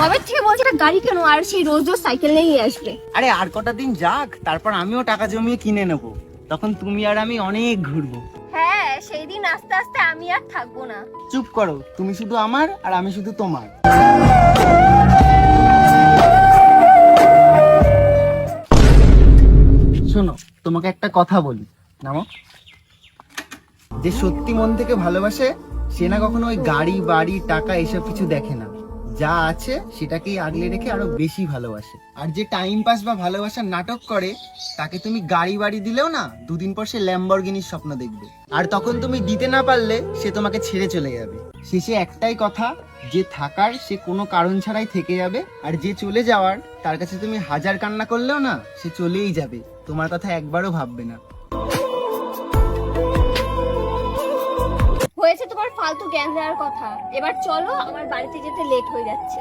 কবে থেকে বলছে একটা গাড়ি কেন, আর সেই রোজ রোজ সাইকেল নিয়েই আসবে। আরে আর কটা দিন যাক, তারপর আমিও টাকা জমিয়ে কিনে নেব, তখন তুমি আর আমি অনেক ঘুরবো। হ্যাঁ, সেই দিন আস্তে আস্তে আমি আর থাকবো না। চুপ করো, তুমি শুধু আমার আর আমি শুধু তোমার। শোনো, তোমাকে একটা কথা বলি, নামো। যে সত্যি মন থেকে ভালোবাসে সে না কখনো ওই গাড়ি বাড়ি টাকা এসব কিছু দেখে না, যা আছে সেটাকেই আগলে রেখে আরো বেশি ভালোবাসে। আর যে টাইম পাস বা ভালোবাসার নাটক করে তাকে তুমি গাড়ি বাড়ি দিলেও না দুদিন পর সে ল্যাম্বরগিনির স্বপ্ন দেখবে, আর তখন তুমি দিতে না পারলে সে তোমাকে ছেড়ে চলে যাবে। শেষে একটাই কথা, যে থাকার সে কোনো কারণ ছাড়াই থেকে যাবে, আর যে চলে যাওয়ার তার কাছে তুমি হাজার কান্না করলেও না সে চলেই যাবে, তোমার কথা একবারও ভাববে না। হয়েছে তোমার ফালতু জ্ঞান দেওয়ার কথা, এবার চলো, আমার বাড়িতে যেতে লেট হয়ে যাচ্ছে।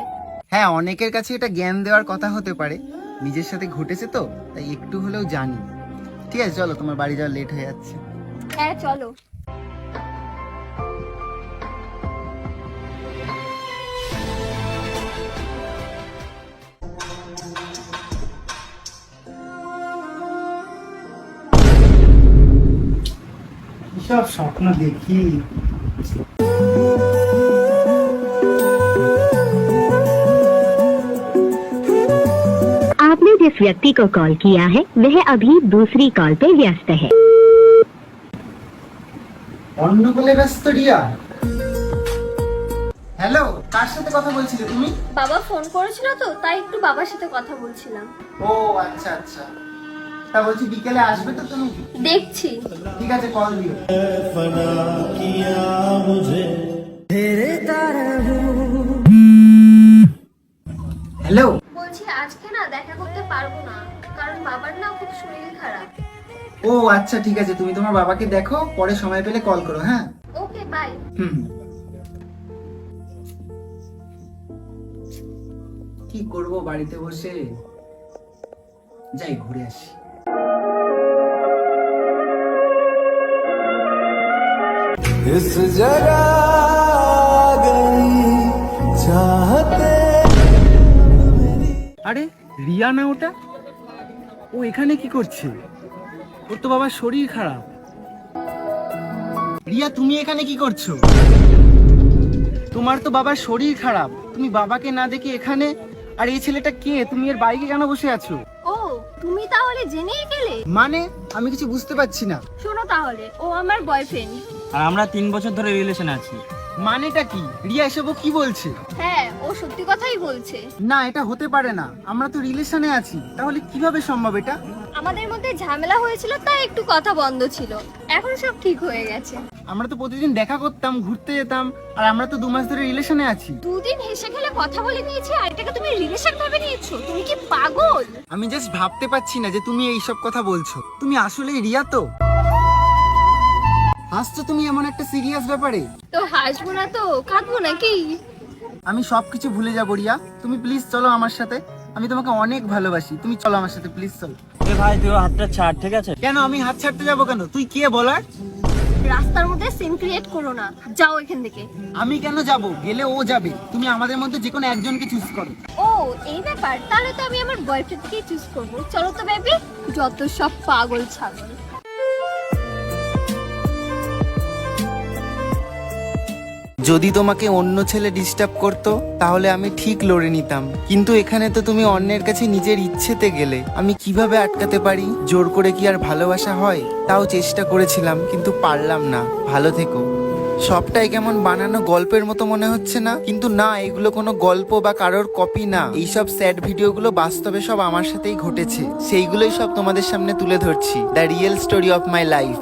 হ্যাঁ, অনেকের কাছে এটা জ্ঞান দেওয়ার কথা হতে পারে, নিজের সাথে ঘটেছে তো তাই একটু হলেও জানি। ঠিক আছে চলো, তোমার বাড়ি যাওয়া লেট হয়ে যাচ্ছে। হ্যাঁ চলো। সব স্বপ্ন দেখি। आपने जिस व्यक्ति को कॉल किया है वह अभी दूसरी कॉल पे व्यस्त है। অন্য বলে ব্যস্ত রিয়া। হ্যালো, কার সাথে কথা বলছিলে তুমি? বাবা ফোন করেছিল তো, তাই একটু বাবার সাথে কথা বলছিলাম। ও আচ্ছা আচ্ছা, তা বলছি বিকেলে আসবে তো তুমি? দেখছি। ঠিক আছে, কল দিও। হ্যালো। বলছি আজকে না দেখা করতে পারবো না, কারণ বাবার না খুব শরীর খারাপ। ও আচ্ছা ঠিক আছে, তুমি তোমার বাবাকে দেখো, পরে সময় পেলে কল করো। হ্যাঁ ওকে, বাই। কি করব বাড়িতে বসে, যাই ঘুরে আসি। इस जगह गई चाहते। আরে রিয়া না ওটা? ও এখানে কি করছে? ওর তো বাবার শরীর খারাপ। রিয়া, তুমি এখানে কি করছো? তোমার তো বাবার শরীর খারাপ, তুমি বাবাকে না দেখে এখানে? আর এই ছেলেটা কে? তুমি এর বাইকে কেন বসে আছো? ও, তুমি তাহলে জেনেই গেলে? মানে আমি কিছু বুঝতে পারছি না। শোনো তাহলে, ও আমার বয়ফ্রেন্ড। আর আমরা 3 বছর ধরে রিলেশনে আছি। মানেটা কি? রিয়া এসব ও কি বলছে? হ্যাঁ, ও সত্যি কথাই বলছে। না, এটা হতে পারে না, আমরা তো রিলেশনে আছি, তাহলে কিভাবে সম্ভব এটা? আমাদের মধ্যে ঝামেলা হয়েছিল তাই একটু কথা বন্ধ ছিল, এখন সব ঠিক হয়ে গেছে। আমরা তো প্রতিদিন দেখা করতাম, ঘুরতে যেতাম, আর আমরা তো 2 মাস ধরে রিলেশনে আছি। দুদিন হেসে খেলে কথা বলে নিয়েছি, আর এটাকে তুমি রিলেশন ভেবে নিয়েছো? তুমি কি পাগল? আমি জাস্ট ভাবতে পারছি না যে তুমি এইসব কথা বলছো। তুমি আসলে রিয়া তো? হাসছো তুমি এমন একটা সিরিয়াস ব্যাপারে? তো হাসবো না তো কাঁদবো নাকি? আমি সবকিছু ভুলে যাবো রিয়া, তুমি প্লিজ চলো আমার সাথে, আমি তোমাকে অনেক ভালোবাসি, তুমি চলো আমার সাথে, প্লিজ চলো। এ ভাই তুই ওর হাতটা ছাড়, ঠিক আছে? কেন আমি হাত ছাড়তে যাবো কেন? তুই কে বলার? রাস্তার মধ্যে সিন ক্রিয়েট করো না, যাও এখান থেকে। আমি কেন যাব? গেলে ও যাবে, তুমি আমাদের মধ্যে যে কোনো একজনকে চুজ করো। ও এই ব্যাপার, তাহলে তো আমি আমার বয়ফ্রেন্ডকেই চুজ করবো। চলো তো বেবি, যত সব পাগল ছাগল। যদি তোমাকে অন্য ছেলে ডিস্টার্ব করতো তাহলে আমি ঠিক লড়ে নিতাম, কিন্তু এখানে তো তুমি অন্যের কাছে নিজের ইচ্ছেতে গেলে, আমি কিভাবে আটকাতে পারি? জোর করে কি আর ভালোবাসা হয়? তাও চেষ্টা করেছিলাম কিন্তু পারলাম না। ভালো থেকো। সবটাই কেমন বানানো গল্পের মতো মনে হচ্ছে না? কিন্তু না, এগুলো কোনো গল্প বা কারোর কপি না। এইসব স্যাড ভিডিওগুলো বাস্তবে সব আমার সাথেই ঘটেছে, সেইগুলোই সব তোমাদের সামনে তুলে ধরছি। The real story of my life.